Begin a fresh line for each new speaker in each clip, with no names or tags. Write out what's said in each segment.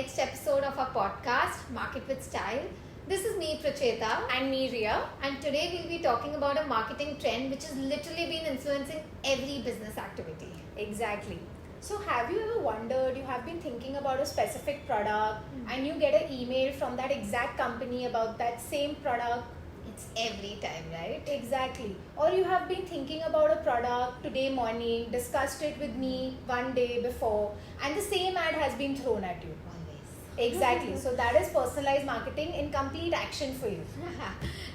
next episode of our podcast, Market with Style. This is me, Pracheta.
And me, Ria.
And today we'll be talking about a marketing trend which has literally been influencing every business activity.
Exactly. So have you ever wondered, you have been thinking about a specific product and you get an email from that exact company about that same product?
It's every time, right?
Exactly. Or you have been thinking about a product today morning, discussed it with me one day before, and the same ad has been thrown at you.
Always.
Exactly. So that is personalized marketing in complete action for you.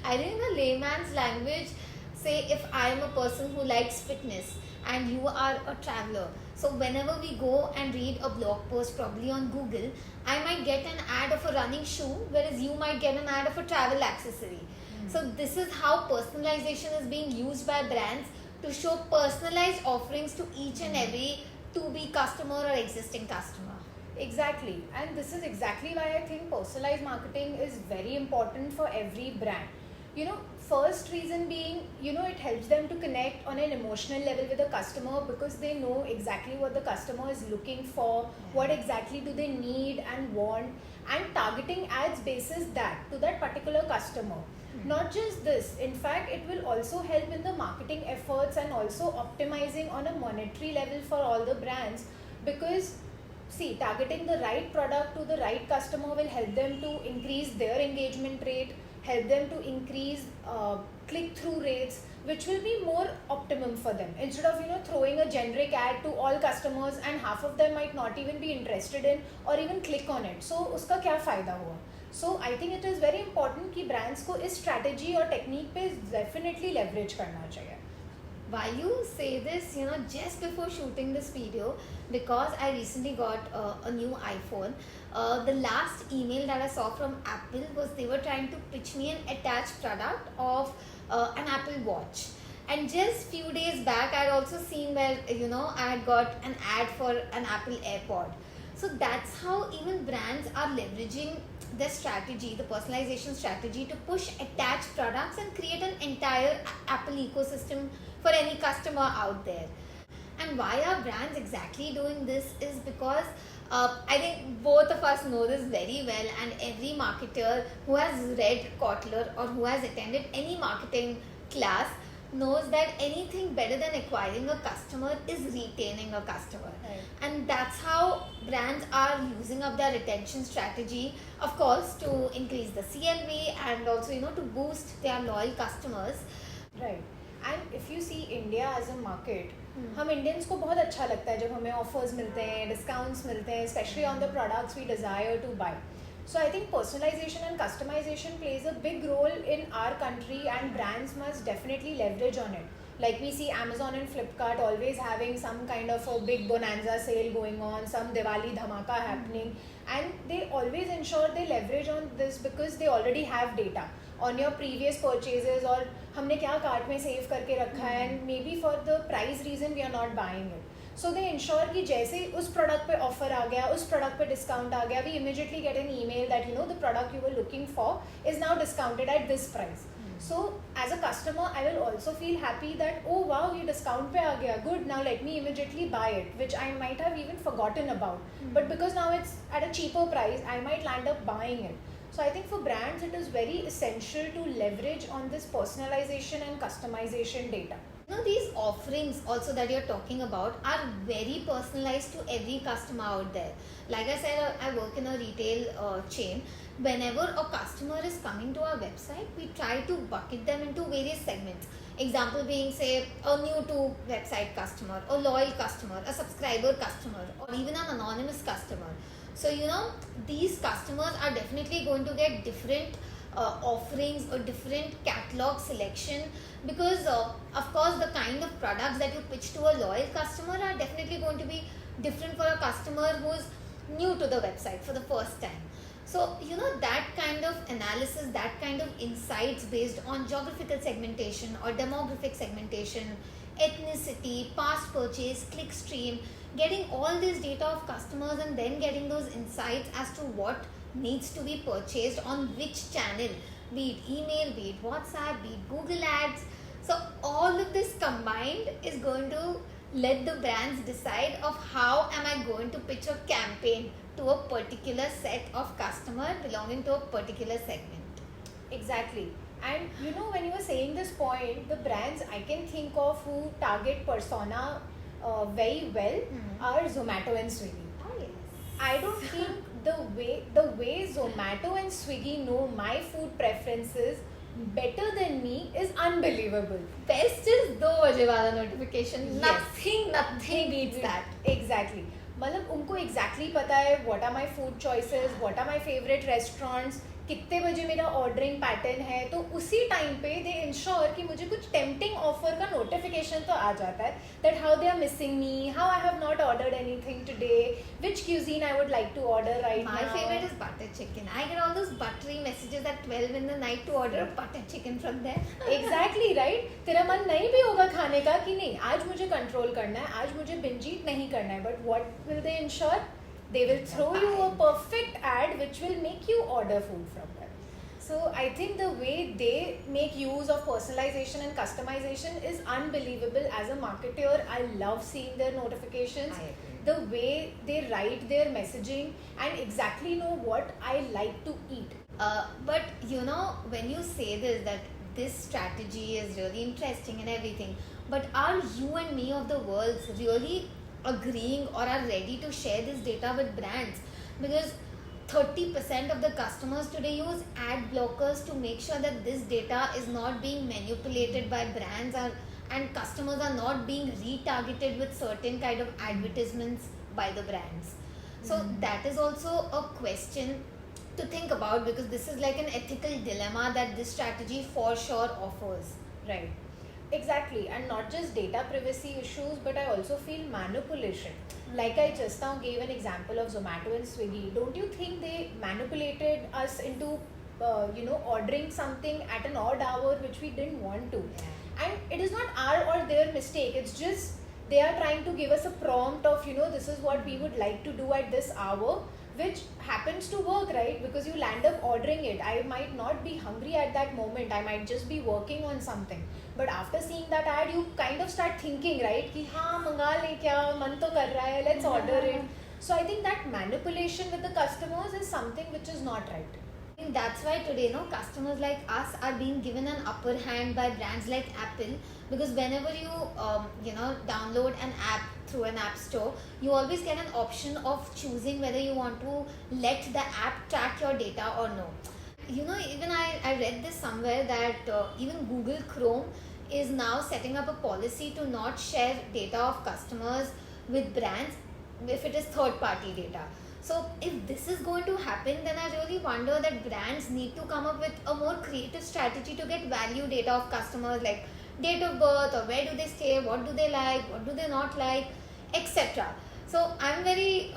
I think in a layman's language, say if I am a person who likes fitness and you are a traveler, so whenever we go and read a blog post probably on Google, I might get an ad of a running shoe, whereas you might get an ad of a travel accessory. So this is how personalization is being used by brands to show personalized offerings to each and every to-be customer or existing customer.
Exactly. And this is exactly why I think personalized marketing is very important for every brand. First reason being, it helps them to connect on an emotional level with the customer because they know exactly what the customer is looking for, what exactly do they need and want, and targeting ads basis that to that particular customer. Not just this, in fact, it will also help in the marketing efforts and also optimizing on a monetary level for all the brands because targeting the right product to the right customer will help them to increase their engagement rate, help them to increase click-through rates, which will be more optimum for them. Instead of throwing a generic ad to all customers and half of them might not even be interested in or even click on it. So uska kya fayda hua? So I think it is very important कि brands को इस strategy और technique पे definitely leverage करना चाहिए.
Why you say this, just before shooting this video, because I recently got a new iPhone. The last email that I saw from Apple was they were trying to pitch me an attached product of an Apple Watch. And just few days back, I had also seen where, I had got an ad for an Apple AirPod. So that's how even brands are leveraging their strategy, the personalization strategy, to push attached products and create an entire Apple ecosystem for any customer out there. And why are brands exactly doing this is because I think both of us know this very well, and every marketer who has read Kotler or who has attended any marketing class knows that anything better than acquiring a customer is retaining a customer.
Right.
And that's how brands are using up their retention strategy, of course, to increase the CLV and also to boost their loyal customers.
Right. And if you see India as a market, हम Indians को बहुत अच्छा लगता है जब हमें offers मिलते हैं, discounts मिलते हैं, especially on the products we desire to buy. So I think personalization and customization plays a big role in our country and brands must definitely leverage on it. Like we see Amazon and Flipkart always having some kind of a big bonanza sale going on, some Diwali dhamaka happening, and they always ensure they leverage on this because they already have data on your previous purchases or हमने क्या cart में save करके रखा है and maybe for the price reason we are not buying it. So they ensure कि जैसे उस product पे offer आ गया, उस product पे discount आ गया, we immediately get an email that the product you were looking for is now discounted at this price. So as a customer, I will also feel happy that oh wow, ये discount पे आ गया, good, now let me immediately buy it, which I might have even forgotten about. But because now it's at a cheaper price, I might land up buying it. So I think for brands, it is very essential to leverage on this personalization and customization data.
These offerings also that you're talking about are very personalized to every customer out there. Like I said, I work in a retail chain. Whenever a customer is coming to our website, we try to bucket them into various segments. Example being, say, a new to website customer, a loyal customer, a subscriber customer, or even an anonymous customer. So, these customers are definitely going to get different offerings or different catalog selection because of course the kind of products that you pitch to a loyal customer are definitely going to be different for a customer who's new to the website for the first time. So that kind of analysis, that kind of insights based on geographical segmentation or demographic segmentation, ethnicity, past purchase, click stream, getting all this data of customers and then getting those insights as to what needs to be purchased on which channel, be it email, be it WhatsApp, be it Google Ads. So all of this combined is going to let the brands decide of how am I going to pitch a campaign to a particular set of customer belonging to a particular segment.
Exactly. And when you were saying this point, the brands I can think of who target persona very well are Zomato and Swiggy.
Oh yes.
I don't think the way Zomato and Swiggy know my food preferences better than me is unbelievable.
Best is 2 बजे वाला notification.
Yes.
Nothing beats that.
Exactly. मतलब उनको exactly पता है what are my food choices, what are my favorite restaurants, कितने बजे मेरा ordering pattern है, तो उसी टाइम पे दे इंश्योर कि मुझे कुछ टेम्पटिंग ऑफर का नोटिफिकेशन तो आ जाता है that how they are missing me, how I have not ordered anything today, which cuisine I would like to order right now.
My favorite is butter chicken. I get all those buttery messages at 12 in the night to order a butter chicken from there.
Exactly right. तेरा मन नहीं भी होगा खाने का कि नहीं आज मुझे कंट्रोल करना है, आज मुझे बिंज ईट नहीं करना है, but what will they ensure? They will throw you a perfect ad which will make you order food from them. So I think the way they make use of personalization and customization is unbelievable. As a marketer, I love seeing their notifications,
I agree.
the way they write their messaging and exactly know what I like to eat.
But when you say this, that this strategy is really interesting and everything, but are you and me of the world really agreeing or are ready to share this data with brands? Because 30% of the customers today use ad blockers to make sure that this data is not being manipulated by brands, and customers are not being retargeted with certain kind of advertisements by the brands. So that is also a question to think about, because this is like an ethical dilemma that this strategy for sure offers.
Right. Exactly. And not just data privacy issues, but I also feel manipulation. Like I just now gave an example of Zomato and Swiggy. Don't you think they manipulated us into ordering something at an odd hour which we didn't want to?
Yeah.
And it is not our or their mistake. It's just they are trying to give us a prompt of this is what we would like to do at this hour, which happens to work, right? Because you land up ordering it. I might not be hungry at that moment. I might just be working on something. But after seeing that ad, you kind of start thinking, right? कि हाँ मंगा ले क्या, मन तो कर रहा है, let's order it. So I think that manipulation with the customers is something which is not right.
I think that's why today, customers like us are being given an upper hand by brands like Apple, because whenever you download an app through an app store, you always get an option of choosing whether you want to let the app track your data or no. Even I read this somewhere that even Google Chrome is now setting up a policy to not share data of customers with brands if it is third party data. So if this is going to happen, then I really wonder that brands need to come up with a more creative strategy to get value data of customers, like date of birth or where do they stay, what do they like, what do they not like, etc. So I'm very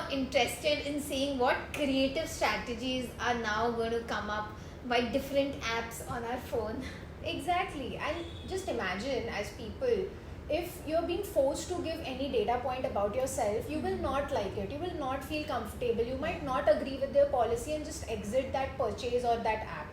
interested in seeing what creative strategies are now going to come up by different apps on our phone.
Exactly. And just imagine, as people, if you're being forced to give any data point about yourself, you will not like it. You will not feel comfortable. You might not agree with their policy and just exit that purchase or that app.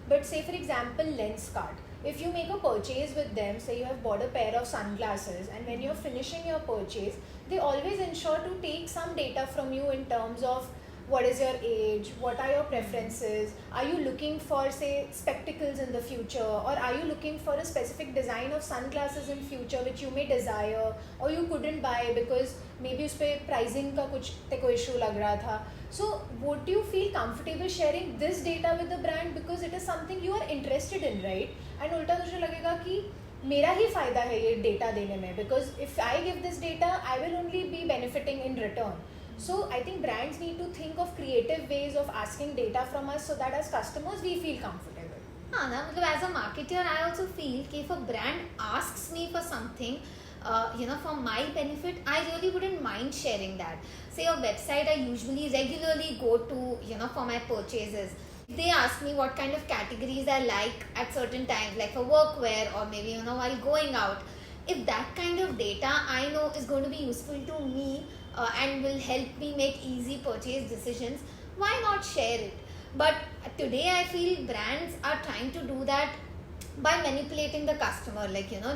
But say, for example, Lenskart. If you make a purchase with them, say you have bought a pair of sunglasses, and when you're finishing your purchase, they always ensure to take some data from you in terms of what is your age, what are your preferences, are you looking for say spectacles in the future, or are you looking for a specific design of sunglasses in future which you may desire or you couldn't buy because maybe उस पे pricing का कुछ तेको issue लग रहा था. So would you feel comfortable sharing this data with the brand because it is something you are interested in, right? And उल्टा तुझे लगेगा कि मेरा ही फायदा है ये डेटा देने में, because if I give this data I will only be benefiting in return. So I think brands need to think of creative ways of asking data from us so that as customers we feel comfortable.
हाँ ना, मतलब as a marketer I also feel कि if a brand asks me for something, for my benefit, I really wouldn't mind sharing that. Say a website I usually regularly go to, for my purchases. If they ask me what kind of categories I like at certain times, like for workwear or maybe while going out, if that kind of data I know is going to be useful to me and will help me make easy purchase decisions, why not share it? But today I feel brands are trying to do that by manipulating the customer,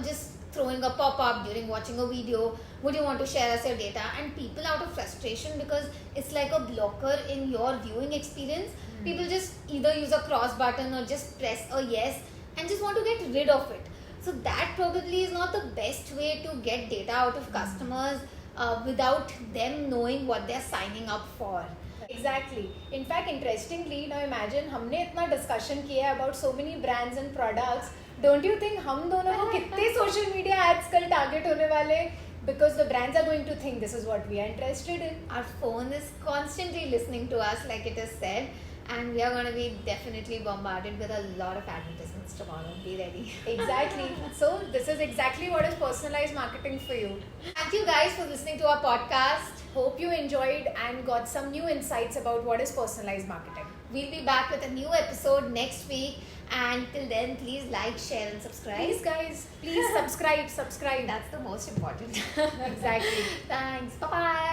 just throwing a pop-up during watching a video, would you want to share us your data? And people, out of frustration, because it's like a blocker in your viewing experience, people just either use a cross button or just press a yes and just want to get rid of it. So that probably is not the best way to get data out of customers without them knowing what they're signing up for.
Exactly. In fact, interestingly, now imagine हमने इतना discussion किया है about so many brands and products. Don't you think हम दोनों को कितने social media ads कल target होने वाले? Because the brands are going to think this is what we are interested in.
Our phone is constantly listening to us, like it is said, and we are going to be definitely bombarded with a lot of advertisements tomorrow. Be ready.
Exactly. So this is exactly what is personalized marketing for you.
Thank you guys for listening to our podcast.
Hope you enjoyed and got some new insights about what is personalized marketing.
We'll be back with a new episode next week. And till then, please like, share and subscribe.
Please guys, please subscribe.
That's the most important.
Exactly.
Thanks. Bye-bye.